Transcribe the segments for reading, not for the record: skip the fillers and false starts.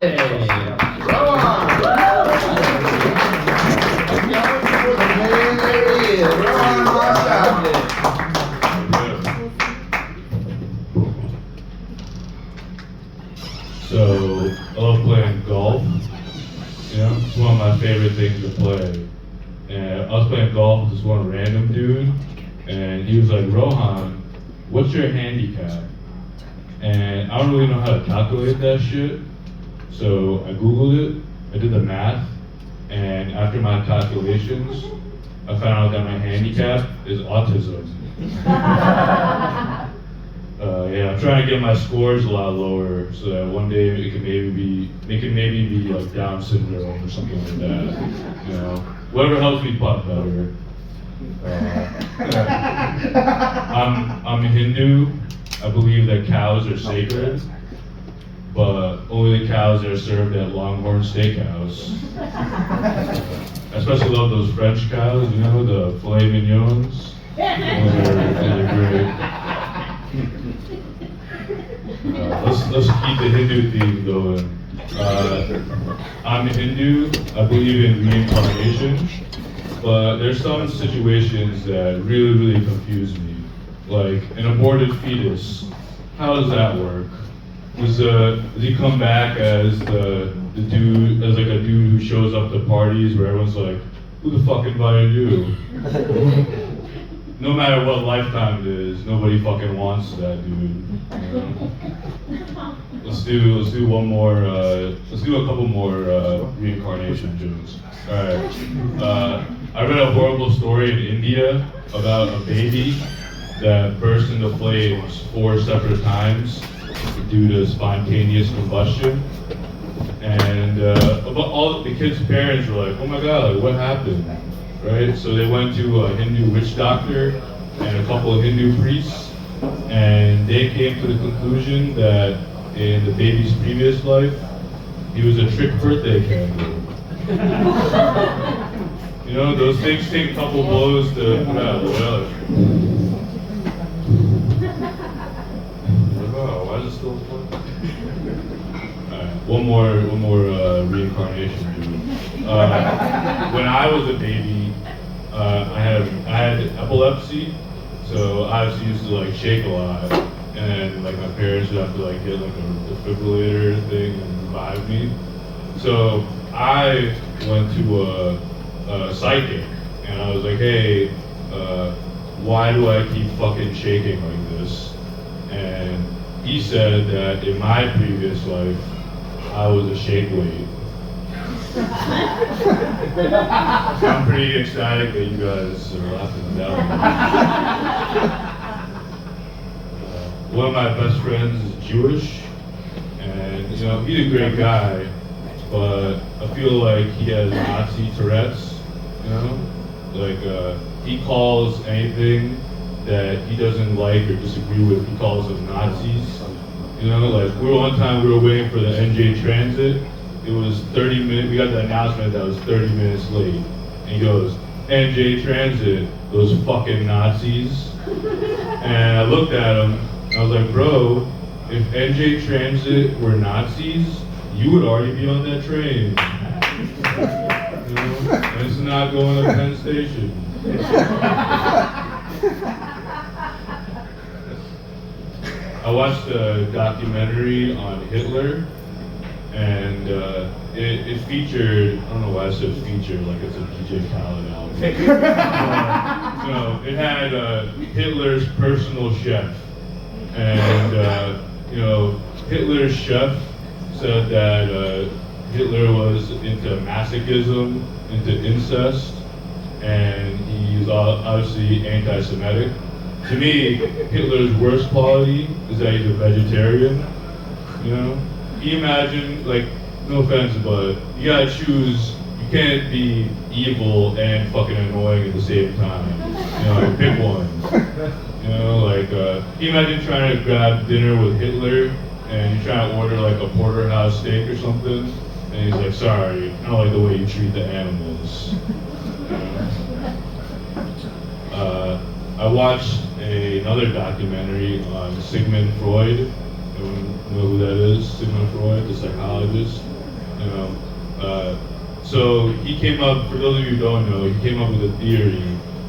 Hey, come on! So, I love playing golf. You know, it's one of my favorite things to play. And I was playing golf with this one random dude, and he was like, Rohan, what's your handicap? And I don't really know how to calculate that shit. So I Googled it, I did the math, and after my calculations, I found out that my handicap is autism. Yeah, I'm trying to get my scores a lot lower so that one day it can maybe be like Down syndrome or something like that. You know, whatever helps me putt better. I'm Hindu. I believe that cows are sacred, but only the cows that are served at Longhorn Steakhouse. I especially love those French cows, you know, the filet mignons. Those are great. Let's keep the Hindu theme going. I'm Hindu. I believe in reincarnation, but there's some situations that really confuse me. Like an aborted fetus. How does that work? Does he come back as the dude, as like a dude who shows up to parties where everyone's like, who the fuck invited you? No matter what lifetime it is, nobody fucking wants that dude. You know? Let's do one more. Let's do a couple more reincarnation jokes. All right. I read a horrible story in India about a baby that burst into flames 4 separate times due to spontaneous combustion. And about all the kid's parents were like, "Oh my God, like, what happened?" Right? So they went to a Hindu witch doctor and a couple of Hindu priests, and they came to the conclusion that in the baby's previous life, he was a trick birthday candle. You know, those things take a couple blows to put out. Well, oh, why is it still fun? Alright, one more reincarnation, dude. When I was a baby, I had epilepsy, so I obviously used to like shake a lot, and like my parents would have to like get like a defibrillator thing and revive me. So I went to a psychic, and I was like, hey, why do I keep fucking shaking like this? And he said that in my previous life, I was a shake weight. I'm pretty ecstatic that you guys are laughing down. One of my best friends is Jewish, and you know he's a great guy, but I feel like he has Nazi Tourette's. You know, like he calls anything that he doesn't like or disagree with, he calls them Nazis. You know, like one time we were waiting for the NJ Transit. It was 30 minutes, we got the announcement that was 30 minutes late. And he goes, NJ Transit, those fucking Nazis. And I looked at him, and I was like, bro, if NJ Transit were Nazis, you would already be on that train. You know, and it's not going to Penn Station. I watched a documentary on Hitler, and it featured, I don't know why I said featured, like it's a DJ Khaled album. It had Hitler's personal chef, and you know, Hitler's chef said that Hitler was into masochism, into incest, and he's obviously anti-Semitic. To me, Hitler's worst quality is that he's a vegetarian. You know, can you imagine, like, no offense, but you gotta choose. You can't be evil and fucking annoying at the same time. You know, pick one. You know, like, can you imagine trying to grab dinner with Hitler and you're trying to order like a porterhouse steak or something, and he's like, "Sorry, I don't like the way you treat the animals." You know? I watched another documentary on Sigmund Freud. Anyone know who that is? Sigmund Freud, the psychologist. You know, so he came up. For those of you who don't know, he came up with a theory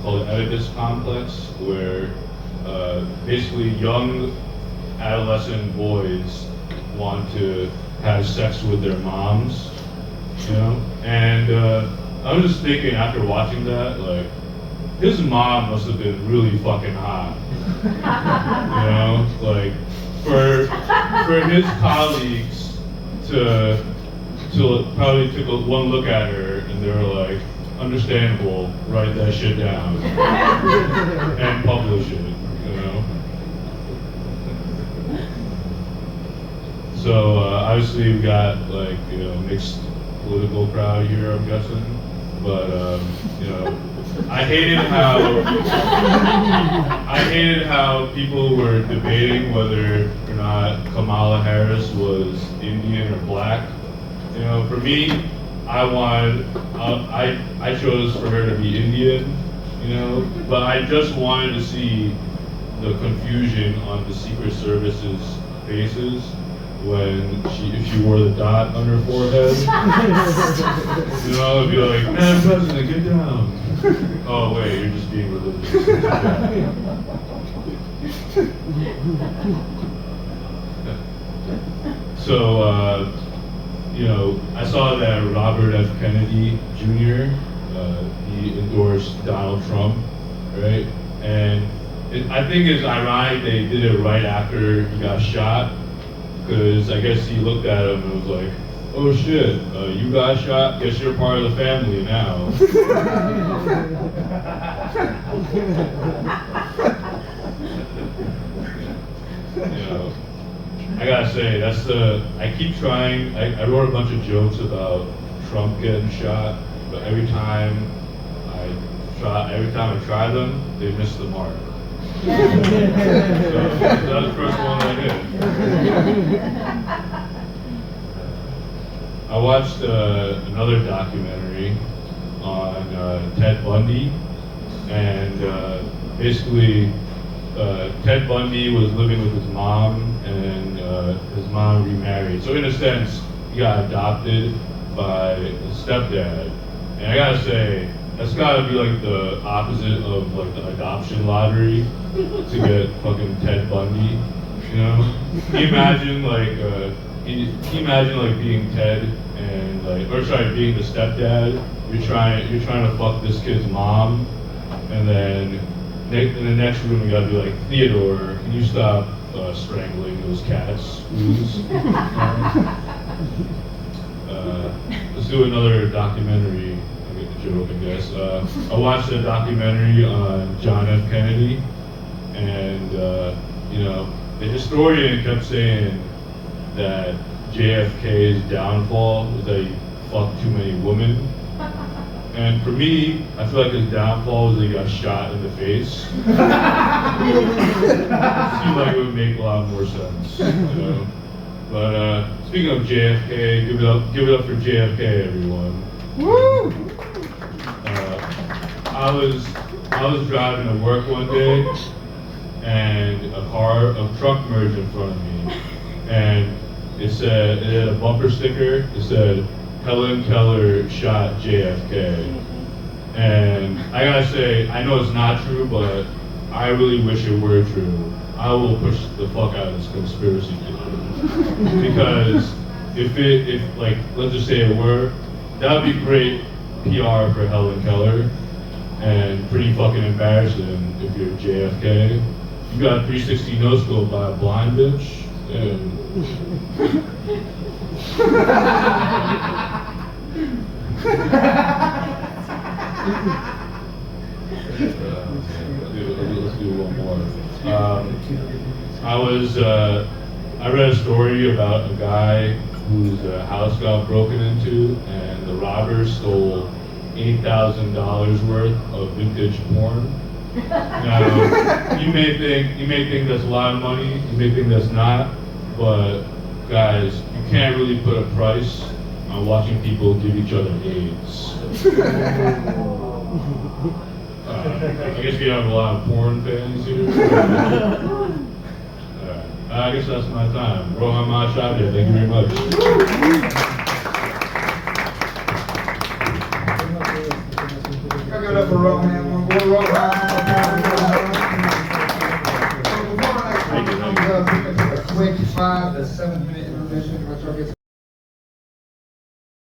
called the Oedipus complex, where basically young adolescent boys want to have sex with their moms, you know? And I was just thinking after watching that, like, his mom must have been really fucking hot. You know? Like, for his colleagues to probably took one look at her and they were like, understandable, write that shit down and publish it, you know? So obviously we got like, you know, mixed political crowd here, I'm guessing, but you know, I hated how people were debating whether or not Kamala Harris was Indian or black. You know, for me, I chose for her to be Indian, you know, but I just wanted to see the confusion on the Secret Service's faces when if she wore the dot on her forehead. You know, it'd be like, man, President, get down. Oh wait, you're just being religious. So, you know, I saw that Robert F. Kennedy Jr., he endorsed Donald Trump, right? And I think it's ironic they did it right after he got shot, because I guess he looked at him and was like, oh shit, you got shot? Guess you're part of the family now. You know, I gotta say, I keep trying, I wrote a bunch of jokes about Trump getting shot, but every time I try them, they miss the mark. So that was the first one I did. I watched another documentary on Ted Bundy, and basically Ted Bundy was living with his mom, and his mom remarried. So in a sense, he got adopted by his stepdad. And I gotta say, that's gotta be like the opposite of like the adoption lottery to get fucking Ted Bundy. You know? Can you imagine like being Ted and like, or sorry, being the stepdad? You're trying to fuck this kid's mom, and then in the next room you gotta be like, Theodore, can you stop strangling those cats, please? Let's do another documentary. I get the joke, I guess. I watched a documentary on John F. Kennedy, and you know, the historian kept saying that JFK's downfall was that he fucked too many women. And for me, I feel like his downfall was that he got shot in the face. It seemed like it would make a lot more sense, you know? But speaking of JFK, give it up for JFK, everyone. Woo! I was driving to work one day, and a truck merged in front of me, and it had a bumper sticker. It said, Helen Keller shot JFK. And I gotta say, I know it's not true, but I really wish it were true. I will push the fuck out of this conspiracy theory. Because if like, let's just say it were, that would be great PR for Helen Keller, and pretty fucking embarrassing if you're JFK. You got 360 no-scope by a blind bitch, and let's do one more. I read a story about a guy whose house got broken into, and the robbers stole $8,000 worth of vintage porn. Now, you may think that's a lot of money. You may think that's not, but guys, you can't really put a price on watching people give each other AIDS. I guess we have a lot of porn fans here. I guess that's my time. Rohan Mashabia, thank you very much. it up for Rohan. One more Rohan. So before our next one, we're going to take a quick 5 to 7 minute intermission. Let y'all get